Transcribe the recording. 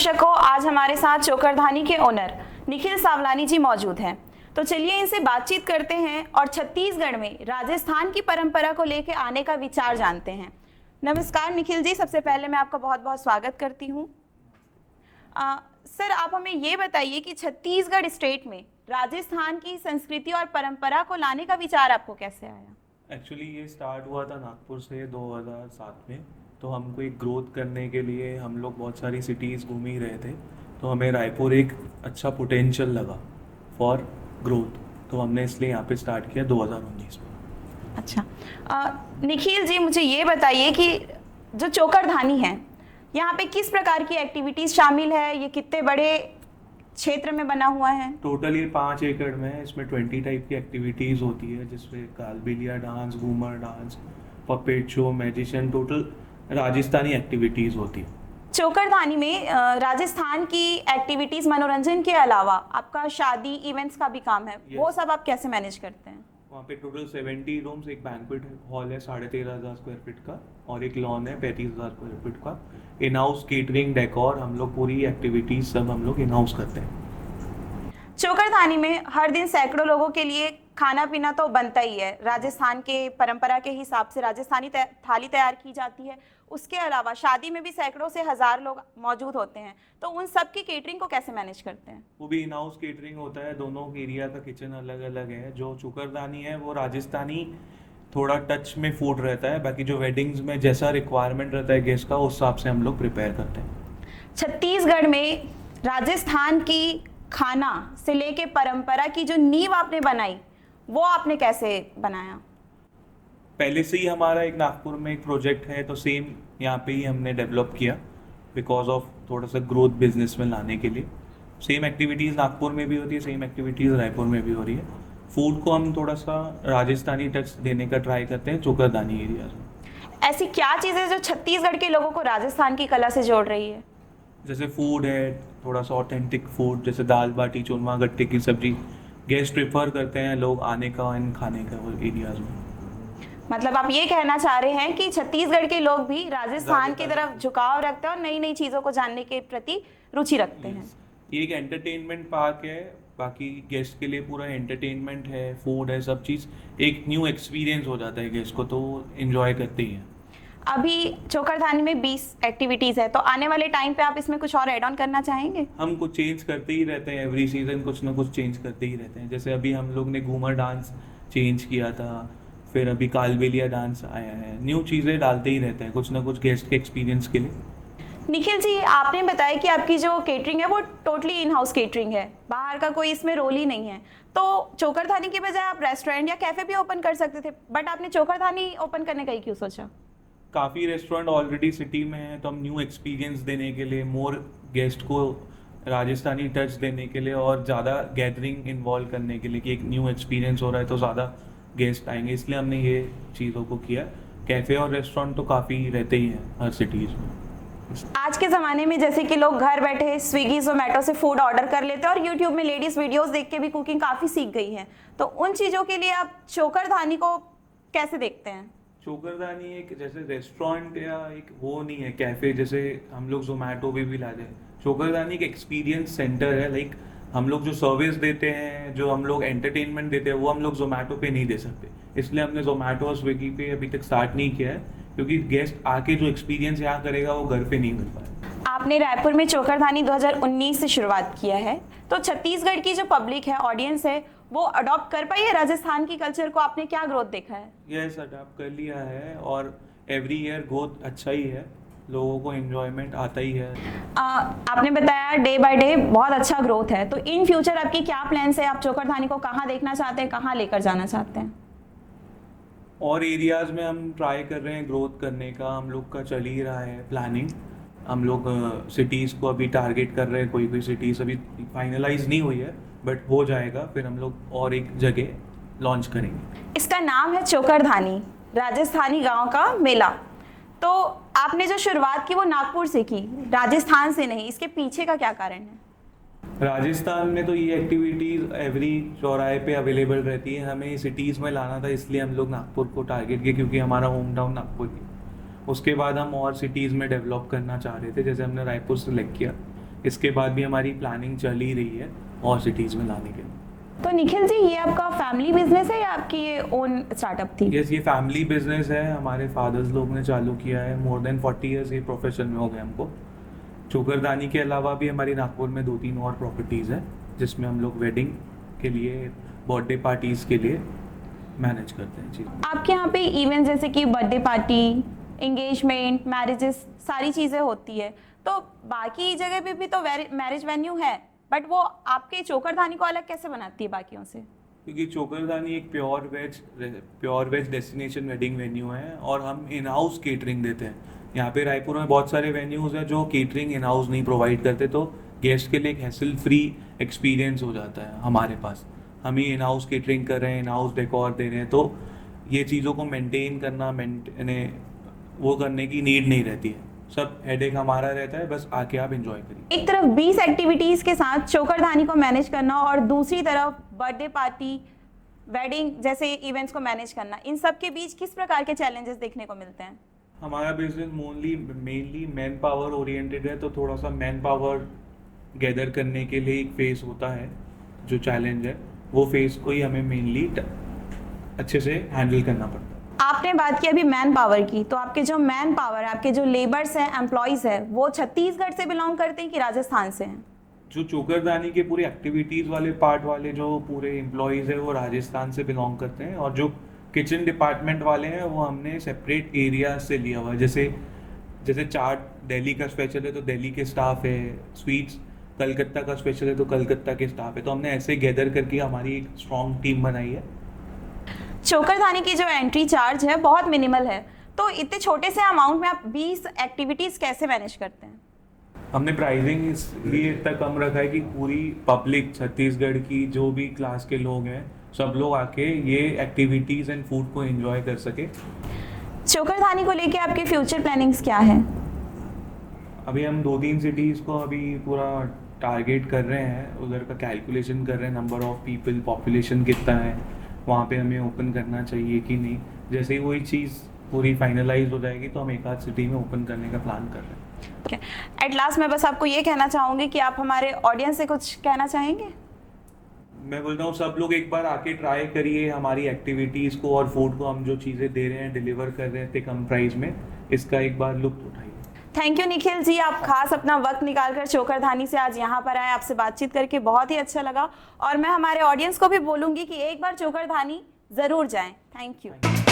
दर्शकों, आज हमारे साथ चोकरधानी के ओनर निखिल सावलानी जी मौजूद हैं। तो चलिए इनसे बातचीत करते हैं और छत्तीसगढ़ में राजस्थान की परंपरा को लेकर आने का विचार जानते हैं। नमस्कार निखिल जी, सबसे पहले मैं आपका बहुत बहुत स्वागत करती हूँ। सर, आप हमें ये बताइए कि छत्तीसगढ़ स्टेट में राजस्थान की संस्कृति और परंपरा को लाने का विचार आपको कैसे आया? एक्चुअली ये स्टार्ट हुआ था नागपुर से 2007 में। तो हमको एक ग्रोथ करने के लिए हम लोग बहुत सारी सिटीज़ घूम ही रहे थे, तो हमें रायपुर एक अच्छा पोटेंशियल लगा फॉर ग्रोथ, तो हमने इसलिए यहाँ पे स्टार्ट किया 2019 में। अच्छा, निखिल जी मुझे ये बताइए कि जो चोकरधानी है यहाँ पे किस प्रकार की एक्टिविटीज़ शामिल है, ये कितने बड़े क्षेत्र में बना हुआ है? टोटल ये 5 एकड़ में है। इसमें 20 टाइप की एक्टिविटीज़ होती है, जिसमें Kalbelia dance, Ghoomar dance, puppet show, magician, total Rajasthani activities होती है। चोकरधानी में राजस्थान की एक्टिविटीज़ मनोरंजन के अलावा आपका शादी इवेंट्स का भी काम है, वो सब आप कैसे मैनेज करते हैं? वहाँ पे टोटल 70 रूम्स, एक बैंक्वेट हॉल है 13,500 स्क्वायर फीट का, और एक लॉन है 35,000 स्क्वायर फीट का। इन हाउस केटरिंग, डेकोर, हम लोग पूरी एक्टिविटीज सब हम लोग इन हाउस करते हैं। चोकरधानी में हर दिन सैकड़ों लोगों के लिए खाना पीना तो बनता ही है। राजस्थान के परंपरा के हिसाब से राजस्थानी थाली तैयार की जाती है। उसके अलावा शादी में भी सैकड़ों से हजार लोग मौजूद होते हैं, तो उन सब की केटरिंग को कैसे मैनेज करते हैं? वो भी इन हाउस केटरिंग होता है। दोनों एरिया का किचन अलग अलग है। जो चोकरधानी है वो राजस्थानी थोड़ा टच में फूड रहता है, बाकी जो वेडिंग्स में जैसा रिक्वायरमेंट रहता है गेस्ट का, उस हिसाब से हम लोग प्रिपेयर करते हैं। छत्तीसगढ़ में राजस्थान की खाना से लेके परंपरा की जो नींव आपने बनाई, वो आपने कैसे बनाया? पहले से ही हमारा एक नागपुर में एक प्रोजेक्ट है, तो सेम यहाँ पे ही हमने डेवलप किया बिकॉज ऑफ थोड़ा सा ग्रोथ बिजनेस में लाने के लिए। सेम एक्टिविटीज़ नागपुर में भी होती है, सेम एक्टिविटीज़ रायपुर में भी हो रही है। फूड को हम थोड़ा सा राजस्थानी टच देने का ट्राई करते हैं चोकरधानी एरिया में। ऐसी क्या चीज़ें जो छत्तीसगढ़ के लोगों को राजस्थान की कला से जोड़ रही है? जैसे फूड है, थोड़ा सा ऑथेंटिक फूड, जैसे दाल बाटी चूरमा, गट्टे की सब्जी। गेस्ट प्रेफर करते हैं लोग आने का एंड खाने का वो एरियाज में। मतलब आप ये कहना चाह रहे हैं कि छत्तीसगढ़ के लोग भी राजस्थान की तरफ झुकाव रखते हैं और नई नई चीज़ों को जानने के प्रति रुचि रखते हैं। ये एक एंटरटेनमेंट पार्क है, बाकी गेस्ट के लिए पूरा एंटरटेनमेंट है, फूड है, सब चीज़ एक न्यू एक्सपीरियंस हो जाता है गेस्ट को, तो एंजॉय करते ही हैं। अभी चोकरधानी में 20 एक्टिविटीज़ है, तो आने वाले टाइम पे आप इसमें कुछ और ऐड ऑन करना चाहेंगे? हम कुछ चेंज करते ही रहते हैं, एवरी सीजन कुछ ना कुछ चेंज करते ही रहते हैं। जैसे अभी हम लोग ने घूमर डांस चेंज किया था, फिर अभी कालबेलिया डांस आया है। न्यू चीज़ें डालते ही रहते हैं कुछ ना कुछ गेस्ट के एक्सपीरियंस के लिए। निखिल जी, आपने बताया कि आपकी जो केटरिंग है वो टोटली इन हाउस केटरिंग है, बाहर का कोई इसमें रोल ही नहीं है। तो चोकरधानी के बजाय आप रेस्टोरेंट या कैफे भी ओपन कर सकते थे, बट आपने चोकरधानी ओपन करने का ही क्यों सोचा? काफ़ी रेस्टोरेंट ऑलरेडी सिटी में है, तो हम न्यू एक्सपीरियंस देने के लिए, मोर गेस्ट को राजस्थानी टच देने के लिए और ज़्यादा गैदरिंग इन्वॉल्व करने के लिए कि एक न्यू एक्सपीरियंस हो रहा है तो ज़्यादा गेस्ट आएंगे, इसलिए हमने ये चीज़ों को किया। कैफ़े और रेस्टोरेंट तो काफ़ी रहते ही हैं हर सिटीज़ में। आज के ज़माने में जैसे कि लोग घर बैठे स्विगी जोमेटो से फूड ऑर्डर कर लेते हैं और यूट्यूब में लेडीज़ वीडियोस देख के भी कुकिंग काफ़ी सीख गई हैं, तो उन चीज़ों के लिए आप चोकरधानी को कैसे देखते हैं? चोकरधानी एक जैसे रेस्टोरेंट या एक वो नहीं है कैफ़े, जैसे हम लोग जोमेटो पे भी ला दें। चोकरधानी एक एक्सपीरियंस सेंटर है। लाइक हम लोग जो सर्विस देते हैं, जो हम लोग एंटरटेनमेंट देते हैं, वो हम लोग जोमेटो पे नहीं दे सकते। इसलिए हमने जोमेटो और स्विगी पे अभी तक स्टार्ट नहीं किया है, क्योंकि गेस्ट आके जो एक्सपीरियंस यहाँ करेगा वो घर पे नहीं मिल पाएगा। आपने रायपुर में चोकरधानी 2019 से शुरुआत किया है, तो छत्तीसगढ़ की जो पब्लिक है, ऑडियंस है, वो अडॉप्ट कर पाई है राजस्थान की कल्चर को? आपने क्या ग्रोथ देखा है? यस, अडॉप्ट कर लिया है और एवरी ईयर ग्रोथ अच्छा ही है, लोगों को एंजॉयमेंट आता ही है। आपने बताया डे बाय डे बहुत अच्छा ग्रोथ है, तो इन फ्यूचर आपकी क्या प्लान्स है? आप चोकरधानी को कहाँ देखना चाहते हैं, कहाँ लेकर जाना चाहते हैं? और एरियाज़ में हम ट्राई कर रहे हैं ग्रोथ करने का, हम लोग का चल ही रहा है प्लानिंग। हम लोग सिटीज़ को अभी टारगेट कर रहे हैं, कोई कोई सिटीज़ अभी फाइनलाइज नहीं हुई है, बट हो जाएगा, फिर हम लोग और एक जगह लॉन्च करेंगे। इसका नाम है चोकरधानी, राजस्थानी गांव का मेला। तो आपने जो शुरुआत की वो नागपुर से की, राजस्थान से नहीं, इसके पीछे का क्या कारण है? राजस्थान में तो ये एक्टिविटीज़ एवरी चौराहे पे अवेलेबल रहती है। हमें सिटीज़ में लाना था, इसलिए हम लोग नागपुर को टारगेट किए, क्योंकि हमारा होम टाउन नागपुर थी। उसके बाद हम और सिटीज़ में डेवलप करना चाह रहे थे, जैसे हमने रायपुर सेलेक्ट किया, इसके बाद भी हमारी प्लानिंग चल ही रही है और सिटीज़ में लाने के लिए। तो निखिल जी, ये आपका फैमिली बिजनेस है या आपकी ये ओन स्टार्टअप थी? यस, ये फैमिली बिजनेस है, हमारे फादर्स लोग ने चालू किया है। मोर देन 40 ईयर्स ये प्रोफेशन में हो गए हमको। चोकरदानी के अलावा भी हमारी नागपुर में 2-3 और प्रॉपर्टीज़ है जिसमें हम लोग वेडिंग के लिए, बर्थडे पार्टीज़ के लिए मैनेज करते हैं। जी, आपके यहाँ पे इवेंट जैसे कि बर्थडे पार्टी, एंगेजमेंट, मैरिजेस, सारी चीज़ें होती है, तो बाकी जगह पे भी तो मैरिज वेन्यू है, बट वो आपके चोकरधानी को अलग कैसे बनाती है बाकियों से? क्योंकि चोकरदानी एक pure veg destination wedding venue है और हम इन हाउस केटरिंग देते हैं। यहाँ पे रायपुर में बहुत सारे वेन्यूज़ हैं जो केटरिंग इन हाउस नहीं प्रोवाइड करते, तो गेस्ट के लिए एक हैसल फ्री एक्सपीरियंस हो जाता है हमारे पास। हम ही इन हाउस केटरिंग कर रहे हैं, इन हाउस डेकोर दे रहे हैं, तो ये चीज़ों को मेंटेन करना, वो करने की नीड नहीं रहती है। सब हेडेक हमारा रहता है, बस आके आप एंजॉय करिए। एक तरफ 20 एक्टिविटीज़ के साथ चोकरधानी को मैनेज करना और दूसरी तरफ बर्थडे पार्टी, वेडिंग जैसे इवेंट्स को मैनेज करना, इन सब के बीच किस प्रकार के चैलेंजेस देखने को मिलते हैं? हमारा business mainly man power oriented है, तो थोड़ा सा मैन पावर गैदर करने के लिए एक फेस होता है जो चैलेंज है, वो फेस को ही हमें मेनली अच्छे से हैंडल करना पड़ता है। आपने बात की अभी मैन पावर की, तो आपके जो मैन पावर, आपके जो लेबर्स हैं, एम्प्लॉयज़ हैं, वो छत्तीसगढ़ से बिलोंग करते हैं कि राजस्थान से हैं? जो चोकरदानी के पूरे एक्टिविटीज़ वाले पार्ट वाले जो पूरे एम्प्लॉयज़ है वो राजस्थान से बिलोंग करते हैं, और जो किचन डिपार्टमेंट वाले हैं वो हमने सेपरेट एरिया से लिया हुआ है। जैसे चाट दिल्ली का स्पेशल है तो दिल्ली के स्टाफ है, स्वीट्स कलकत्ता का स्पेशल है तो कलकत्ता के स्टाफ है, तो हमने ऐसे गैदर करके हमारी एक स्ट्रॉन्ग टीम बनाई है। चोकरधानी की जो एंट्री चार्ज है बहुत मिनिमल है, तो इतने छोटे से अमाउंट में आप 20 एक्टिविटीज़ कैसे मैनेज करते हैं? हमने प्राइसिंग इसलिए इतना कम रखा है कि पूरी पब्लिक छत्तीसगढ़ की जो भी क्लास के लोग हैं सब लोग आके ये एक्टिविटीज़ एंड फूड को एंजॉय कर सके। चोकरधानी को लेके आपके फ्यूचर प्लानिंग्स क्या है? अभी हम 2-3 सिटीज़ को अभी पूरा टारगेट कर रहे हैं, उधर का कैलकुलेशन कर रहे हैं, नंबर ऑफ पीपल, पॉपुलेशन कितना है, वहाँ पे हमें ओपन करना चाहिए कि नहीं। जैसे ही वही चीज़ पूरी फाइनलाइज हो जाएगी तो हम एक आध सिटी में ओपन करने का प्लान कर रहे हैं। एट लास्ट मैं बस आपको ये कहना चाहूँगी कि आप हमारे ऑडियंस से कुछ कहना चाहेंगे? मैं बोलता हूँ सब लोग एक बार आके ट्राई करिए हमारी एक्टिविटीज़ को और फूड को। हम जो चीज़ें दे रहे हैं, डिलीवर कर रहे हैं इतने कम प्राइस में, इसका एक बार लुत्फ उठाइए। थैंक यू निखिल जी, आप खास अपना वक्त निकालकर चोकरधानी से आज यहाँ पर आए। आपसे बातचीत करके बहुत ही अच्छा लगा और मैं हमारे ऑडियंस को भी बोलूँगी कि एक बार चोकरधानी ज़रूर जाएं। Thank you.